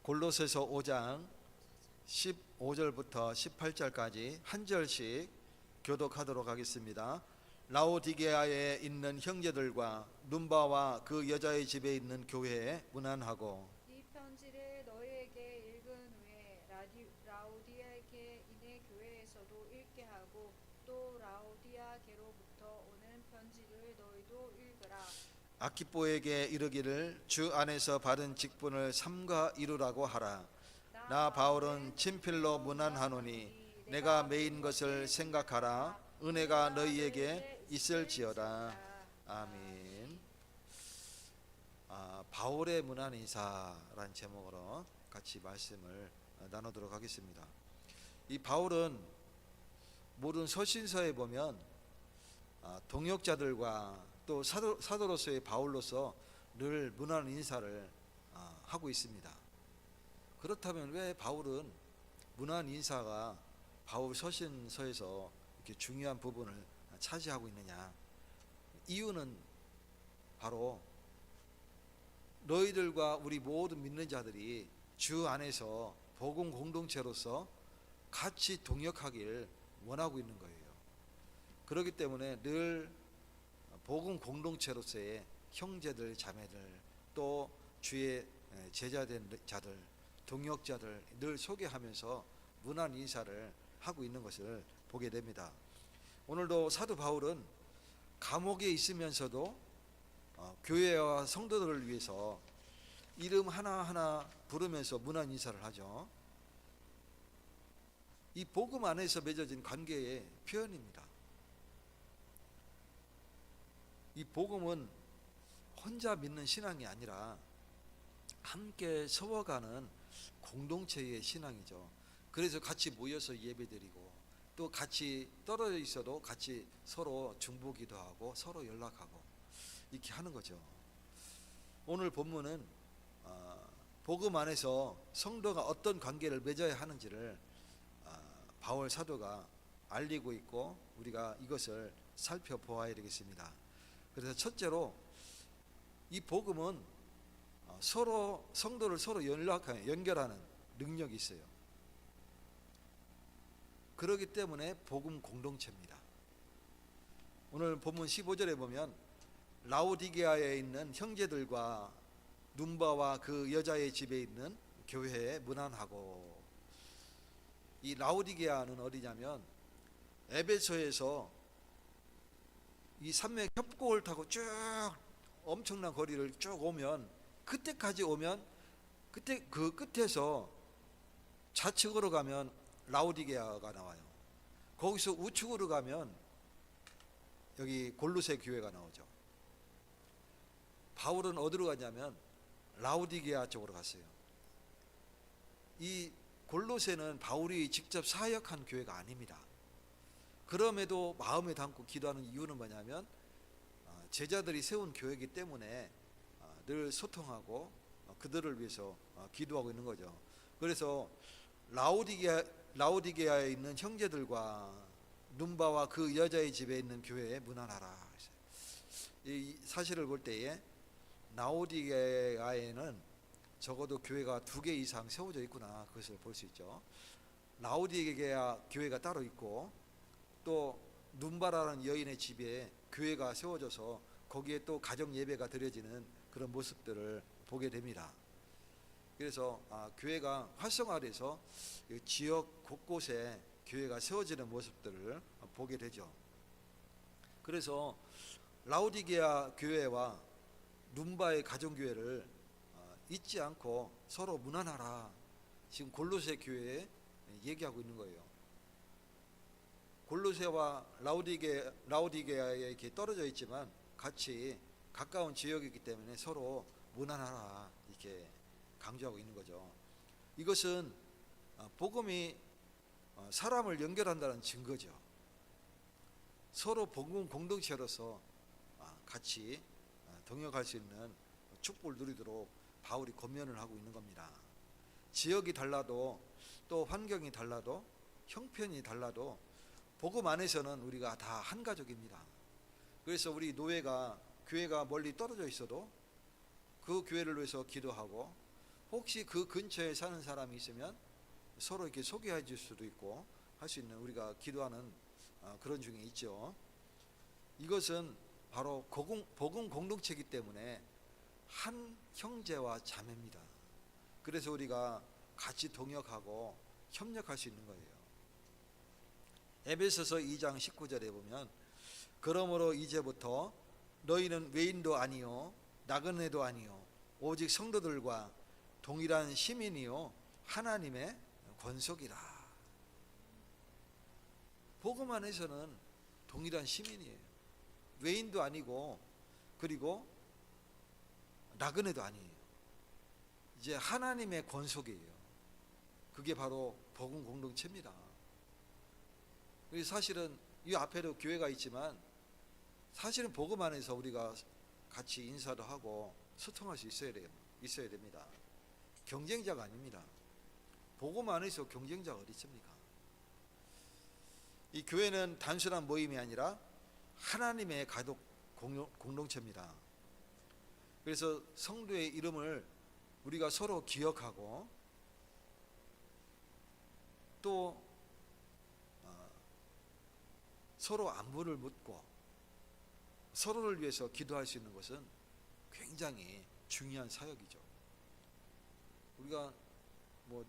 골로새서 5장 15절부터 18절까지 한 절씩 교독하도록 하겠습니다. 라오디게아에 있는 형제들과 눈바와 그 여자의 집에 있는 교회에 문안하고, 이 편지를 너희에게 읽은 후에 라오디아게 인의 교회에서도 읽게 하고, 또 라오디아게로부터 오는 편지를 너희도 읽으라. 아키뽀에게 이르기를 주 안에서 받은 직분을 삼가 이루라고 하라. 나 바울은 친필로 문안하노니 내가 매인 것을 생각하라. 은혜가 너희에게 있을지어다. 아멘. 바울의 문안 인사라는 제목으로 같이 말씀을 나누도록 하겠습니다. 이 바울은 모든 서신서에 보면 동역자들과 또 사도로서의 바울로서 늘 문안 인사를 하고 있습니다. 그렇다면 왜 바울은 문안 인사가 바울 서신서에서 이렇게 중요한 부분을 차지하고 있느냐? 이유는 바로 너희들과 우리 모든 믿는 자들이 주 안에서 복음 공동체로서 같이 동역하길 원하고 있는 거예요. 그렇기 때문에 늘 복음 공동체로서의 형제들, 자매들, 또 주의 제자된 자들, 동역자들 늘 소개하면서 문안 인사를 하고 있는 것을 보게 됩니다. 오늘도 사도 바울은 감옥에 있으면서도 교회와 성도들을 위해서 이름 하나하나 부르면서 문안 인사를 하죠. 이 복음 안에서 맺어진 관계의 표현입니다. 이 복음은 혼자 믿는 신앙이 아니라 함께 서워가는 공동체의 신앙이죠. 그래서 같이 모여서 예배드리고, 또 같이 떨어져 있어도 같이 서로 중보기도 하고 서로 연락하고 이렇게 하는 거죠. 오늘 본문은 복음 안에서 성도가 어떤 관계를 맺어야 하는지를 바울 사도가 알리고 있고, 우리가 이것을 살펴보아야 되겠습니다. 그래서 첫째로 이 복음은 서로 성도를 서로 연결하는 능력이 있어요. 그렇기 때문에 복음 공동체입니다. 오늘 본문 15절에 보면 라오디게아에 있는 형제들과 눈바와 그 여자의 집에 있는 교회에 문안하고, 이 라오디게아는 어디냐면 에베소에서 이 산맥 협곡을 타고 쭉 엄청난 거리를 쭉 오면, 그때까지 오면 그때 그 끝에서 좌측으로 가면 라오디게아가 나와요. 거기서 우측으로 가면 여기 골로새 교회가 나오죠. 바울은 어디로 가냐면 라오디게아 쪽으로 갔어요. 이 골로새는 바울이 직접 사역한 교회가 아닙니다. 그럼에도 마음에 담고 기도하는 이유는 뭐냐면 제자들이 세운 교회이기 때문에 늘 소통하고 그들을 위해서 기도하고 있는 거죠. 그래서 라오디게아에 있는 형제들과 눈바와 그 여자의 집에 있는 교회에 문안하라. 이 사실을 볼 때에 라오디게아에는 적어도 교회가 2개 이상 세워져 있구나, 그것을 볼 수 있죠. 라오디게아 교회가 따로 있고, 또 눈바라는 여인의 집에 교회가 세워져서 거기에 또 가정 예배가 드려지는 그런 모습들을 보게 됩니다. 그래서 교회가 활성화돼서 지역 곳곳에 교회가 세워지는 모습들을 보게 되죠. 그래서 라오디게아 교회와 눈바의 가정교회를 잊지 않고 서로 문안하라, 지금 골로새 교회에 얘기하고 있는 거예요. 골로새와 라오디게아에 이렇게 떨어져 있지만 같이 가까운 지역이기 때문에 서로 문안하라, 이렇게 강조하고 있는 거죠. 이것은 복음이 사람을 연결한다는 증거죠. 서로 복음 공동체로서 같이 동역할 수 있는 축복을 누리도록 바울이 권면을 하고 있는 겁니다. 지역이 달라도, 또 환경이 달라도, 형편이 달라도 복음 안에서는 우리가 다 한 가족입니다. 그래서 우리 교회가 멀리 떨어져 있어도 그 교회를 위해서 기도하고, 혹시 그 근처에 사는 사람이 있으면 서로 이렇게 소개해 줄 수도 있고 할 수 있는 우리가 기도하는 그런 중에 있죠. 이것은 바로 복음 공동체이기 때문에 한 형제와 자매입니다. 그래서 우리가 같이 동역하고 협력할 수 있는 거예요. 에베소서 2장 19절에 보면 그러므로 이제부터 너희는 외인도 아니요 나그네도 아니요 오직 성도들과 동일한 시민이요 하나님의 권속이라. 복음 안에서는 동일한 시민이에요. 외인도 아니고 그리고 나그네도 아니에요. 이제 하나님의 권속이에요. 그게 바로 복음 공동체입니다. 사실은 이 앞에도 교회가 있지만 사실은 복음 안에서 우리가 같이 인사도 하고 소통할 수 있어야 됩니다. 경쟁자가 아닙니다. 복음 안에서 경쟁자가 어디 있습니까? 이 교회는 단순한 모임이 아니라 하나님의 가족 공동체입니다. 그래서 성도의 이름을 우리가 서로 기억하고 또 서로 안부를 묻고 서로를 위해서 기도할 수 있는 것은 굉장히 중요한 사역이죠. 우리가 뭐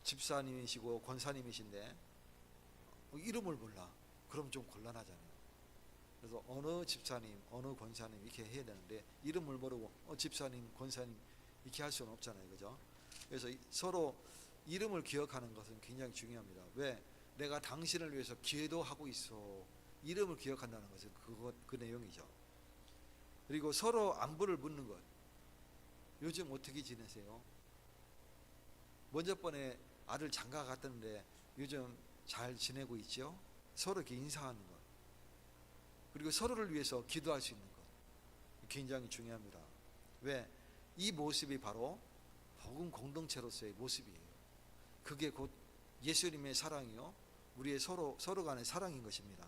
집사님이시고 권사님이신데 이름을 몰라. 그럼 좀 곤란하잖아요. 그래서 어느 집사님, 어느 권사님 이렇게 해야 되는데 이름을 모르고 집사님, 권사님 이렇게 할 수는 없잖아요. 그죠? 그래서 서로 이름을 기억하는 것은 굉장히 중요합니다. 왜? 내가 당신을 위해서 기도하고 있어. 이름을 기억한다는 것은 그 내용이죠. 그리고 서로 안부를 묻는 것. 요즘 어떻게 지내세요? 먼저 번에 아들 장가 갔던데 요즘 잘 지내고 있죠? 서로 이렇게 인사하는 것. 그리고 서로를 위해서 기도할 수 있는 것. 굉장히 중요합니다. 왜? 이 모습이 바로 복음 공동체로서의 모습이에요. 그게 곧 예수님의 사랑이요. 우리의 서로 간의 사랑인 것입니다.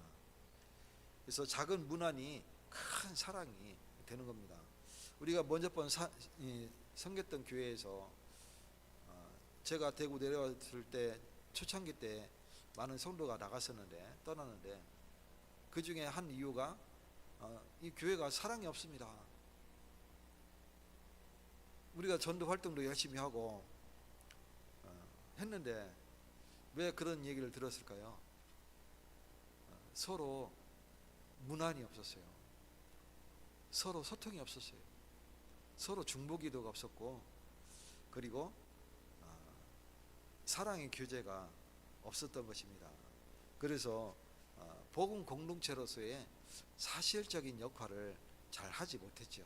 그래서 작은 문안이 큰 사랑이 되는 겁니다. 우리가 먼저 번 섬겼던 교회에서 제가 대구 내려왔을 때 초창기 때 많은 성도가 떠났는데 그 중에 한 이유가 이 교회가 사랑이 없습니다. 우리가 전도 활동도 열심히 하고 했는데 왜 그런 얘기를 들었을까요? 서로 문안이 없었어요. 서로 소통이 없었어요. 서로 중보기도가 없었고 그리고 사랑의 교제가 없었던 것입니다. 그래서 복음 공동체로서의 사실적인 역할을 잘 하지 못했죠.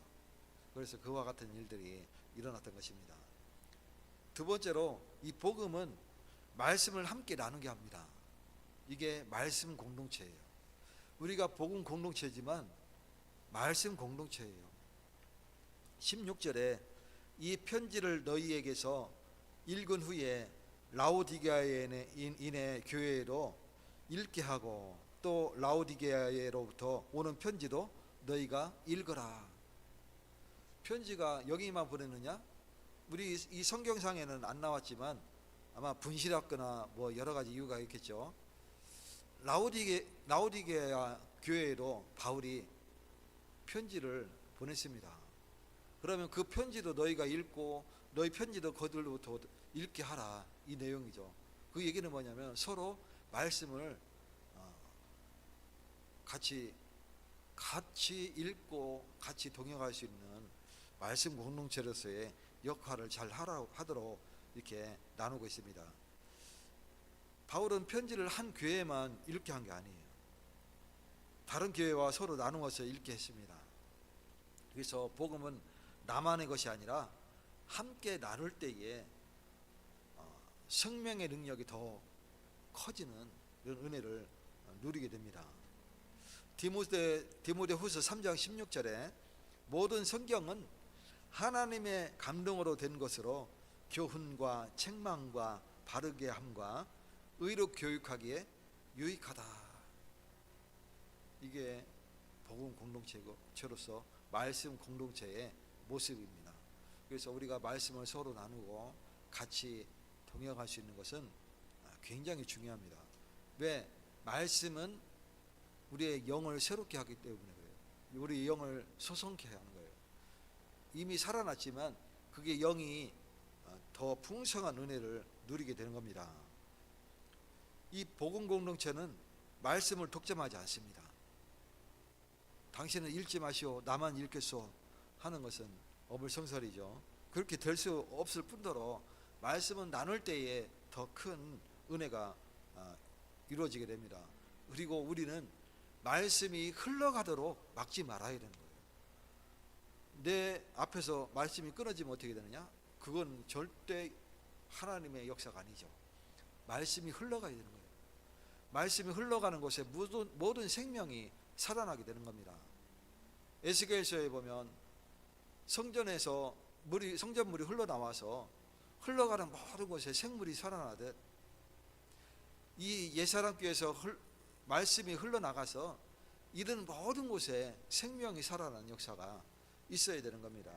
그래서 그와 같은 일들이 일어났던 것입니다. 두 번째로 이 복음은 말씀을 함께 나누게 합니다. 이게 말씀 공동체예요. 우리가 복음 공동체지만 말씀 공동체예요. 16절에 이 편지를 너희에게서 읽은 후에 라오디게아에 인해 교회로 읽게 하고 또 라오디게아로부터 오는 편지도 너희가 읽어라. 편지가 여기만 보냈느냐? 우리 이 성경상에는 안 나왔지만 아마 분실했거나 뭐 여러 가지 이유가 있겠죠. 라오디게아 교회로 바울이 편지를 보냈습니다. 그러면 그 편지도 너희가 읽고 너희 편지도 그들로부터 읽게 하라. 이 내용이죠. 그 얘기는 뭐냐면 서로 말씀을 같이 읽고 같이 동역할 수 있는 말씀 공동체로서의 역할을 잘 하도록 이렇게 나누고 있습니다. 바울은 편지를 한 교회만 읽게 한 게 아니에요. 다른 교회와 서로 나누어서 읽게 했습니다. 그래서 복음은 나만의 것이 아니라 함께 나눌 때에 생명의 능력이 더 커지는 이런 은혜를 누리게 됩니다. 디모데후서 3장 16절에 모든 성경은 하나님의 감동으로 된 것으로 교훈과 책망과 바르게 함과 의로 교육하기에 유익하다. 이게 복음 공동체로서 말씀 공동체의 모습입니다. 그래서 우리가 말씀을 서로 나누고 같이 동역할 수 있는 것은 굉장히 중요합니다. 왜? 말씀은 우리의 영을 새롭게 하기 때문에 그래요. 우리 영을 소성케 하는 거예요. 이미 살아났지만 그게 영이 더 풍성한 은혜를 누리게 되는 겁니다. 이 복음 공동체는 말씀을 독점하지 않습니다. 당신은 읽지 마시오 나만 읽겠소 하는 것은 어불성설이죠. 그렇게 될 수 없을 뿐더러 말씀은 나눌 때에 더 큰 은혜가 이루어지게 됩니다. 그리고 우리는 말씀이 흘러가도록 막지 말아야 되는 거예요. 내 앞에서 말씀이 끊어지면 어떻게 되느냐? 그건 절대 하나님의 역사가 아니죠. 말씀이 흘러가야 되는 거예요. 말씀이 흘러가는 곳에 모든 생명이 살아나게 되는 겁니다. 에스겔서에 보면 성전에서 성전물이 흘러나와서 흘러가는 모든 곳에 생물이 살아나듯 이 옛사람교회에서 말씀이 흘러나가서 이런 모든 곳에 생명이 살아나는 역사가 있어야 되는 겁니다.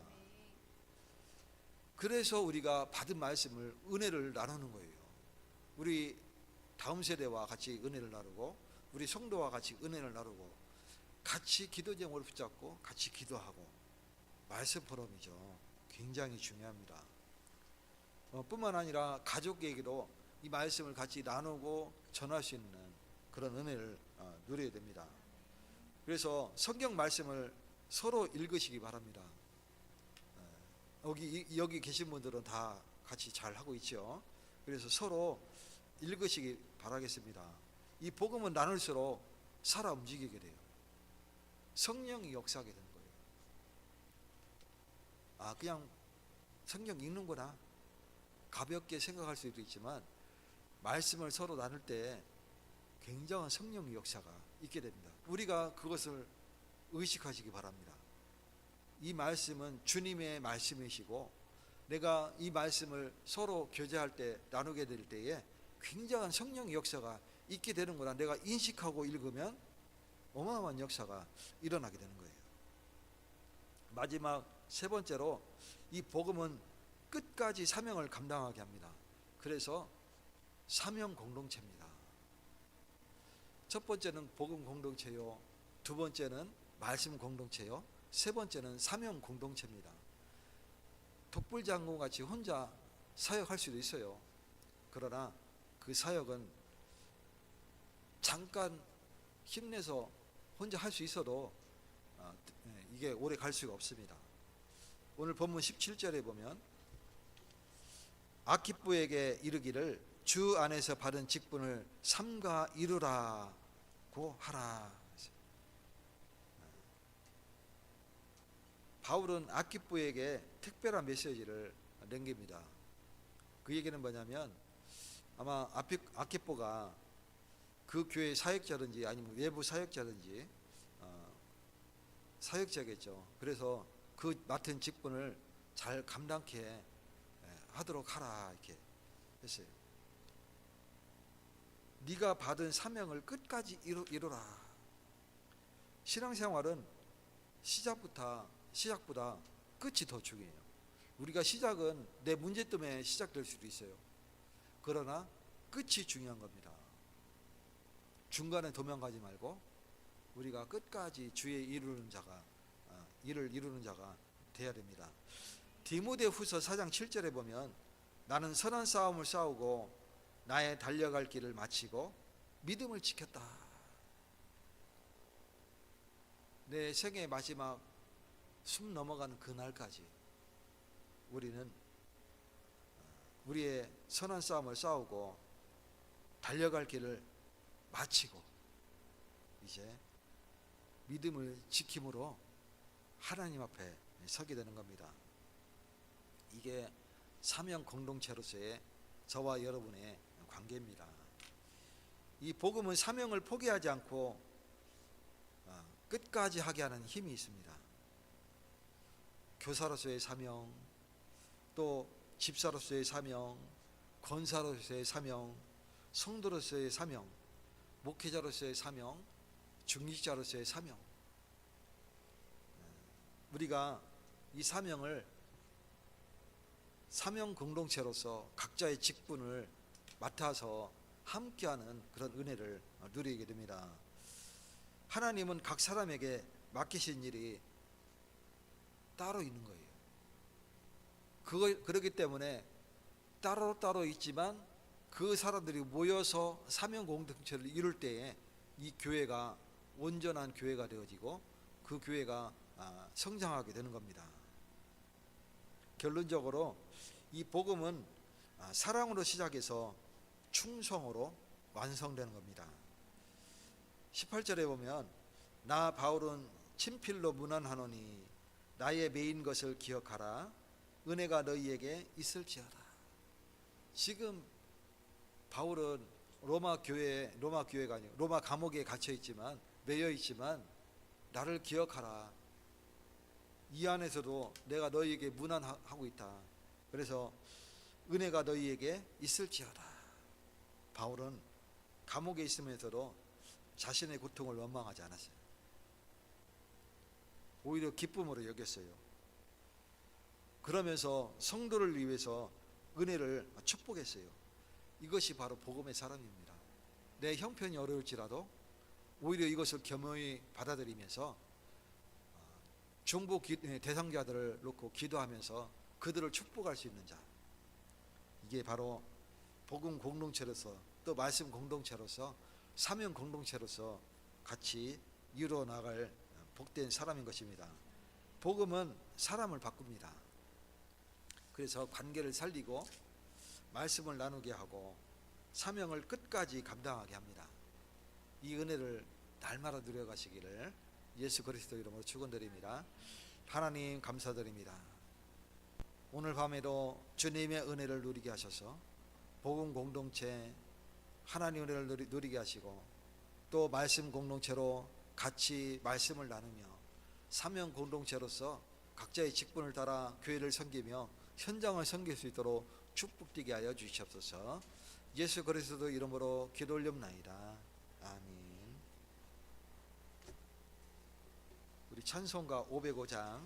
그래서 우리가 받은 말씀을 은혜를 나누는 거예요. 우리 다음 세대와 같이 은혜를 나누고 우리 성도와 같이 은혜를 나누고 같이 기도 제목을 붙잡고 같이 기도하고 말씀 포럼이죠. 굉장히 중요합니다. 뿐만 아니라 가족에게도 이 말씀을 같이 나누고 전할 수 있는 그런 은혜를 누려야 됩니다. 그래서 성경 말씀을 서로 읽으시기 바랍니다. 여기 계신 분들은 다 같이 잘 하고 있죠. 그래서 서로 읽으시기 바라겠습니다. 이 복음은 나눌수록 살아 움직이게 돼요. 성령이 역사하게 되는 거예요. 그냥 성경 읽는구나 가볍게 생각할 수도 있지만 말씀을 서로 나눌 때 굉장한 성령의 역사가 있게 됩니다. 우리가 그것을 의식하시기 바랍니다. 이 말씀은 주님의 말씀이시고 내가 이 말씀을 서로 교제할 때 나누게 될 때에 굉장한 성령의 역사가 있게 되는구나 내가 인식하고 읽으면 어마어마한 역사가 일어나게 되는 거예요. 마지막 세 번째로 이 복음은 끝까지 사명을 감당하게 합니다. 그래서 사명 공동체입니다. 첫 번째는 복음 공동체요, 두 번째는 말씀 공동체요, 세 번째는 사명 공동체입니다. 독불장군 같이 혼자 사역할 수도 있어요. 그러나 그 사역은 잠깐 힘내서 혼자 할 수 있어도 이게 오래 갈 수가 없습니다. 오늘 본문 17절에 보면 아키뽀에게 이르기를 주 안에서 받은 직분을 삼가 이루라고 하라. 바울은 아키뽀에게 특별한 메시지를 남깁니다. 그 얘기는 뭐냐면 아마 아키뽀가 그 교회 사역자든지 아니면 외부 사역자든지 사역자겠죠. 그래서 그 맡은 직분을 잘 감당케 하도록 하라 이렇게 했어요. 네가 받은 사명을 끝까지 이루라. 신앙생활은 시작보다 끝이 더 중요해요. 우리가 시작은 내 문제 때문에 시작될 수도 있어요. 그러나 끝이 중요한 겁니다. 중간에 도망가지 말고 우리가 끝까지 주의 일을 이루는 자가 되어야 됩니다. 디모데후서 4장 7절에 보면 나는 선한 싸움을 싸우고 나의 달려갈 길을 마치고 믿음을 지켰다. 내 생의 마지막 숨 넘어가는 그날까지 우리는 우리의 선한 싸움을 싸우고 달려갈 길을 마치고 이제 믿음을 지킴으로 하나님 앞에 서게 되는 겁니다. 이게 사명 공동체로서의 저와 여러분의 관계입니다. 이 복음은 사명을 포기하지 않고 끝까지 하게 하는 힘이 있습니다. 교사로서의 사명, 또 집사로서의 사명, 권사로서의 사명, 성도로서의 사명, 목회자로서의 사명, 중직자로서의 사명. 우리가 이 사명을 사명 공동체로서 각자의 직분을 맡아서 함께하는 그런 은혜를 누리게 됩니다. 하나님은 각 사람에게 맡기신 일이 따로 있는 거예요. 그렇기 때문에 따로 있지만 그 사람들이 모여서 사명 공동체를 이룰 때에 이 교회가 온전한 교회가 되어지고 그 교회가 성장하게 되는 겁니다. 결론적으로 이 복음은 사랑으로 시작해서 충성으로 완성되는 겁니다. 18절에 보면 나 바울은 친필로 문안하노니 나의 매인 것을 기억하라. 은혜가 너희에게 있을지어다. 지금 바울은 로마 감옥에 갇혀 있지만, 매여 있지만 나를 기억하라. 이 안에서도 내가 너희에게 문안하고 있다. 그래서 은혜가 너희에게 있을지어다. 바울은 감옥에 있으면서도 자신의 고통을 원망하지 않았어요. 오히려 기쁨으로 여겼어요. 그러면서 성도를 위해서 은혜를 축복했어요. 이것이 바로 복음의 사람입니다. 내 형편이 어려울지라도 오히려 이것을 겸허히 받아들이면서 중보 대상자들을 놓고 기도하면서 그들을 축복할 수 있는 자, 이게 바로 복음 공동체로서 또 말씀 공동체로서 사명 공동체로서 같이 이루어 나갈 복된 사람인 것입니다. 복음은 사람을 바꿉니다. 그래서 관계를 살리고 말씀을 나누게 하고 사명을 끝까지 감당하게 합니다. 이 은혜를 날마다 누려가시기를 예수 그리스도 이름으로 축원드립니다. 하나님 감사드립니다. 오늘 밤에도 주님의 은혜를 누리게 하셔서 복음 공동체 하나님 은혜를 누리게 하시고 또 말씀 공동체로 같이 말씀을 나누며 사명 공동체로서 각자의 직분을 따라 교회를 섬기며 현장을 섬길 수 있도록 축복되게 하여 주시옵소서. 예수 그리스도 이름으로 기도 올렵나이다. 아멘. 우리 찬송가 505장